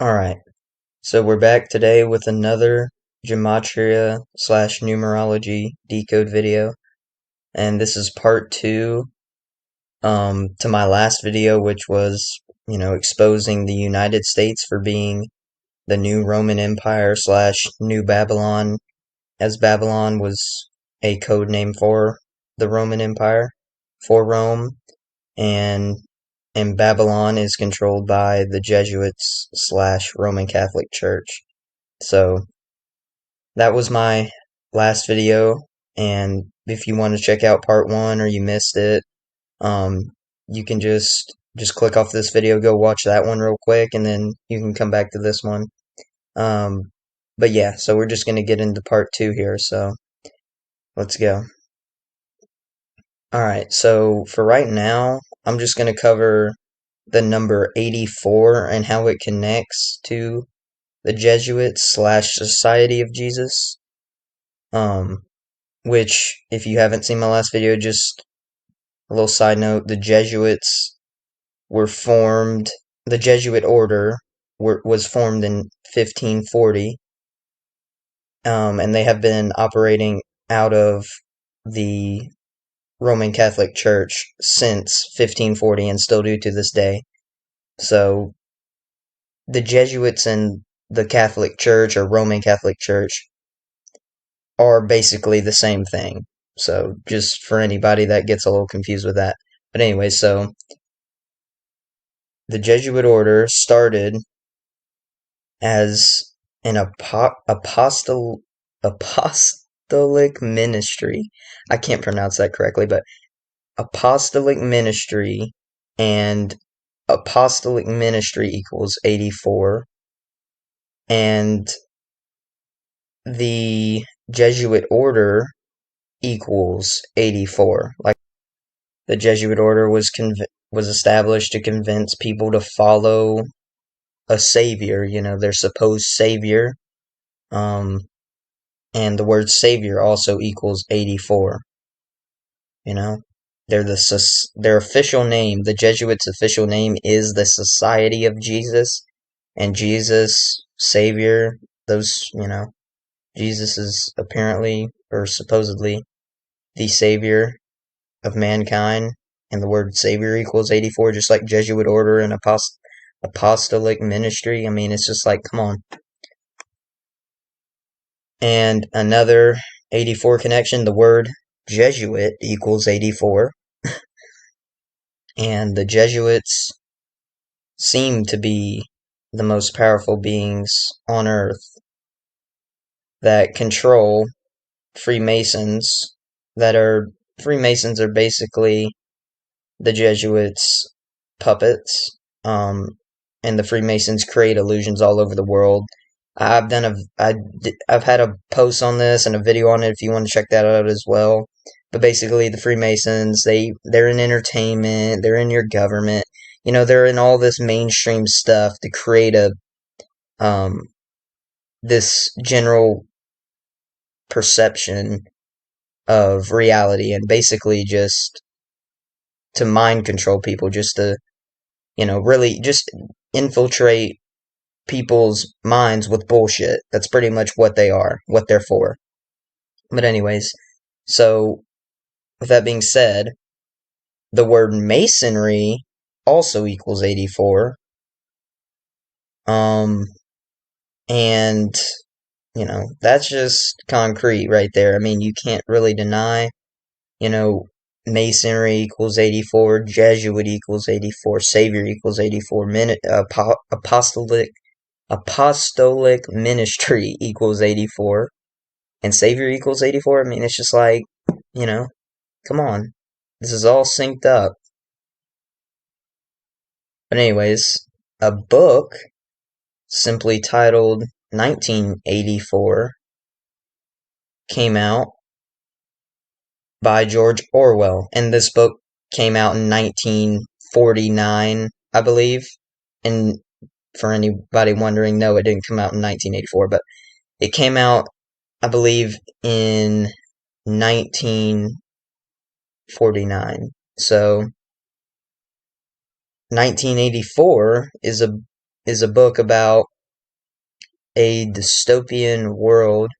Alright, so we're back today with another gematria slash numerology decode video, and this is part two to my last video, which was, exposing the United States for being the new Roman Empire slash New Babylon, as Babylon was a code name for the Roman Empire, for Rome, and Babylon is controlled by the Jesuits slash Roman Catholic Church. So that was my last video, and if you want to check out part one or you missed it, um, you can just click off this video, go watch that one real quick, and then you can come back to this one. Um, but yeah, so we're just gonna get into part two here. So let's go. All right, so for right now, I'm just gonna cover the number 84 and how it connects to the Jesuits slash Society of Jesus. Which, if you haven't seen my last video, just a little side note, the Jesuits were formed, the Jesuit order was formed in 1540, and they have been operating out of the Roman Catholic Church since 1540 and still do to this day. So, the Jesuits and the Catholic Church, or Roman Catholic Church, are basically the same thing. So, just for anybody that gets a little confused with that. But anyway, so the Jesuit order started as an apostolic ministry. I can't pronounce that correctly, but apostolic ministry, and apostolic ministry equals 84, and the Jesuit order equals 84. Like, the Jesuit order was established to convince people to follow a savior, their supposed savior. And the word savior also equals 84. Their official name, the Jesuits' official name, is the Society of Jesus, and Jesus, savior, Jesus is apparently or supposedly the savior of mankind, and the word savior equals 84, just like Jesuit order and apostolic ministry. I mean, it's just like, come on. And another 84 connection, the word Jesuit equals 84. And the Jesuits seem to be the most powerful beings on earth that control Freemasons. Freemasons are basically the Jesuits' puppets. And the Freemasons create illusions all over the world. I've had a post on this and a video on it if you want to check that out as well. But basically, the Freemasons, they're in entertainment, they're in your government, they're in all this mainstream stuff to create this general perception of reality, and basically just to mind control people, just to, really just infiltrate people's minds with bullshit. That's pretty much what they are, what they're for. But anyways, so with that being said, the word masonry also equals 84. And, that's just concrete right there. I mean, you can't really deny, masonry equals 84, Jesuit equals 84, Savior equals 84, apostolic ministry equals 84, and Savior equals 84. I mean, it's just like, come on. This is all synced up. But anyways, a book simply titled 1984 came out by George Orwell, and this book came out in 1949, I believe. And for anybody wondering, no, it didn't come out in 1984, but it came out, I believe, in 1949. So 1984 is is a book about a dystopian world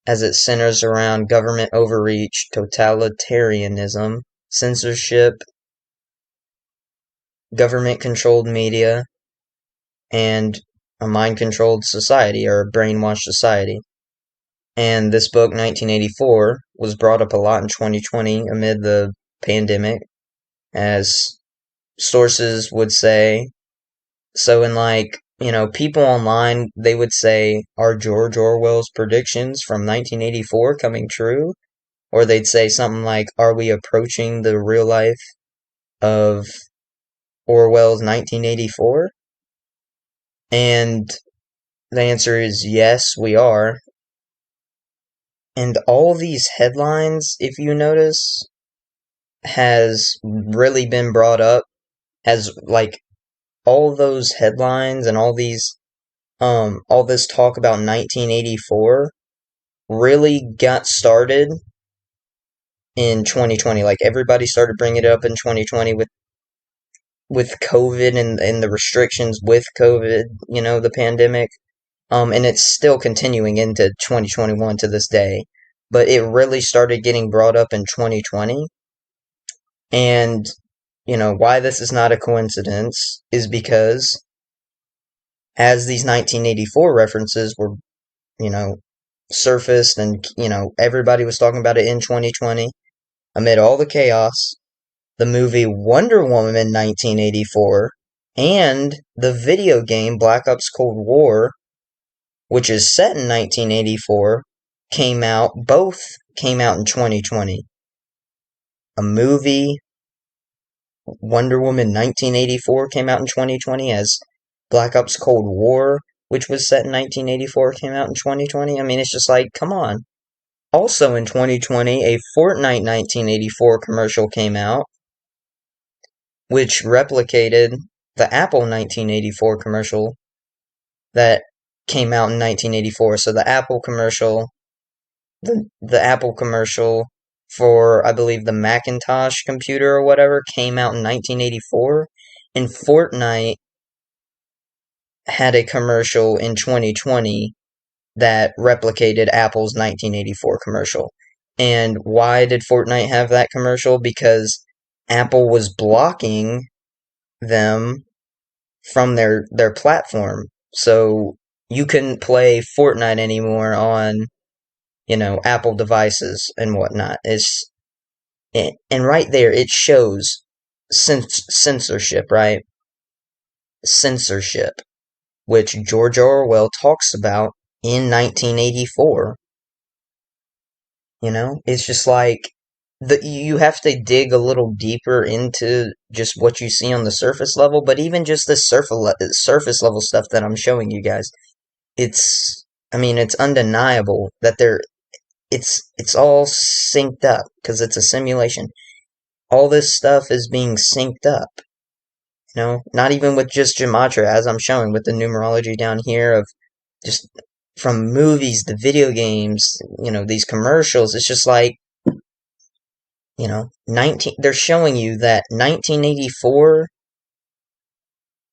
as it centers around government overreach, totalitarianism, censorship, government-controlled media, and a mind-controlled society, or a brainwashed society. And this book, 1984, was brought up a lot in 2020 amid the pandemic, as sources would say. So in people online, they would say, are George Orwell's predictions from 1984 coming true? Or they'd say something like, are we approaching the real life of Orwell's 1984? And the answer is yes, we are. And all these headlines, if you notice, has really been brought up, has all those headlines and all this talk about 1984 really got started in 2020. Like, everybody started bringing it up in 2020 with COVID and the restrictions with COVID, the pandemic. And it's still continuing into 2021 to this day. But it really started getting brought up in 2020. And, why this is not a coincidence is because as these 1984 references were, surfaced and, everybody was talking about it in 2020, amid all the chaos, the movie Wonder Woman 1984 and the video game Black Ops Cold War, which is set in 1984, both came out in 2020. A movie, Wonder Woman 1984, came out in 2020, as Black Ops Cold War, which was set in 1984, came out in 2020. I mean, it's just like, come on. Also in 2020, a Fortnite 1984 commercial came out, which replicated the Apple 1984 commercial that came out in 1984. So the Apple commercial, the Apple commercial for, I believe, the Macintosh computer or whatever, came out in 1984, and Fortnite had a commercial in 2020 that replicated Apple's 1984 commercial. And why did Fortnite have that commercial? Because Apple was blocking them from their platform. So you couldn't play Fortnite anymore on, Apple devices and whatnot. And right there, it shows censorship, right? Censorship, which George Orwell talks about in 1984. It's just like, you have to dig a little deeper into just what you see on the surface level, but even just the surface level stuff that I'm showing you guys, it's undeniable that it's all synced up, because it's a simulation. All this stuff is being synced up, not even with just gematria, as I'm showing with the numerology down here, of just from movies, the video games, these commercials. It's just like, they're showing you that 1984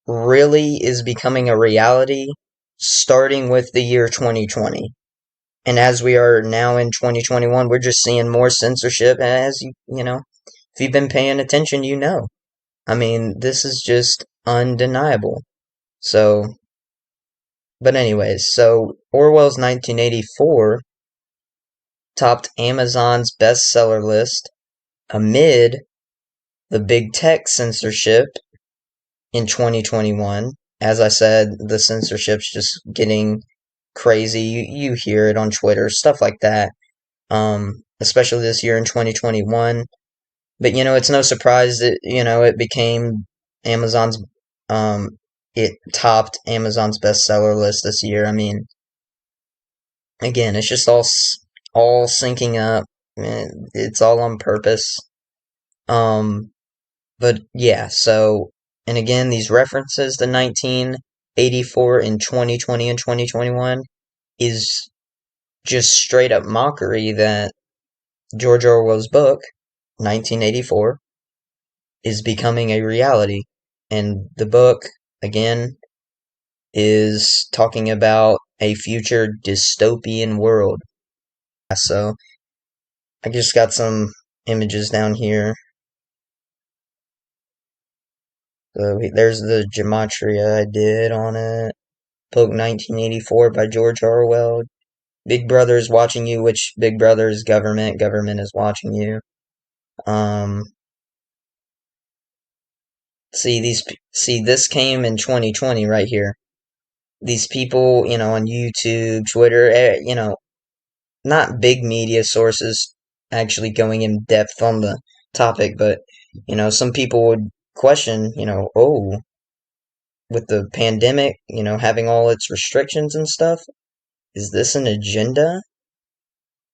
really is becoming a reality, starting with the year 2020. And as we are now in 2021, we're just seeing more censorship. As if you've been paying attention, I mean, this is just undeniable. So, but anyways, so Orwell's 1984 topped Amazon's bestseller list amid the big tech censorship in 2021. As I said, the censorship's just getting crazy. You hear it on Twitter, stuff like that. Especially this year in 2021. But it's no surprise that it became Amazon's it topped Amazon's bestseller list this year. I mean, again, it's just all syncing up. It's all on purpose. But yeah, so, and again, these references to 1984 in 2020 and 2021 is just straight up mockery that George Orwell's book, 1984, is becoming a reality. And the book, again, is talking about a future dystopian world. So I just got some images down here. So there's the gematria I did on it. Book 1984 by George Orwell. Big Brother is watching you, which Big Brother is government. Government is watching you. See, this came in 2020 right here. These people, on YouTube, Twitter, not big media sources actually going in depth on the topic, but, some people would question, oh, with the pandemic, having all its restrictions and stuff, is this an agenda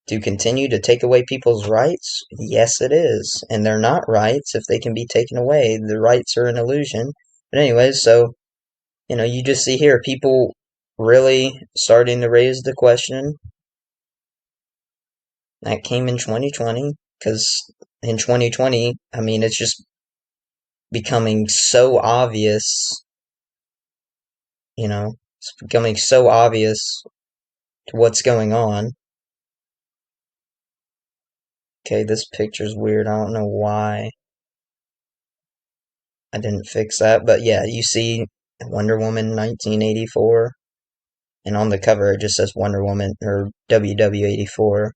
to continue to take away people's rights? Yes, it is. And they're not rights if they can be taken away. The rights are an illusion. But anyways, so, you just see here people really starting to raise the question. That came in 2020, because in 2020, I mean, it's just becoming so obvious, it's becoming so obvious to what's going on. Okay, this picture's weird. I don't know why I didn't fix that, but yeah, you see Wonder Woman 1984, and on the cover it just says Wonder Woman, or WW84.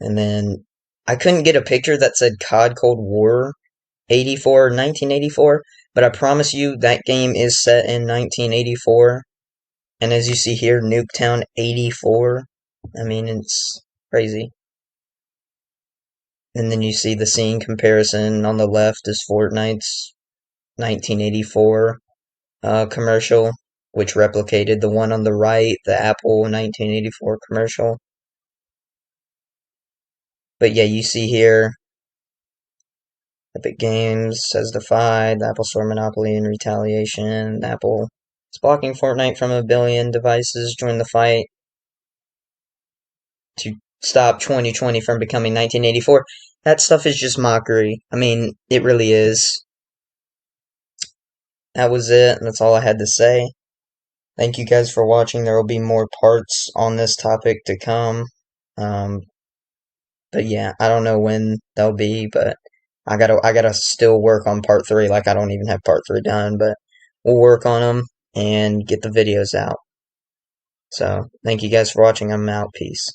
And then I couldn't get a picture that said COD Cold War 1984, but I promise you that game is set in 1984. And as you see here, Nuketown 84. I mean, it's crazy. And then you see the scene comparison on the left is Fortnite's 1984 commercial, which replicated the one on the right, the Apple 1984 commercial. But yeah, you see here, Epic Games has defied the Apple Store monopoly in retaliation. Apple is blocking Fortnite from 1 billion devices. Join the fight to stop 2020 from becoming 1984. That stuff is just mockery. I mean, it really is. That was it. That's all I had to say. Thank you guys for watching. There will be more parts on this topic to come. But yeah, I don't know when they'll be, but I gotta still work on part 3. Like, I don't even have part 3 done, but we'll work on them and get the videos out. So, thank you guys for watching. I'm out. Peace.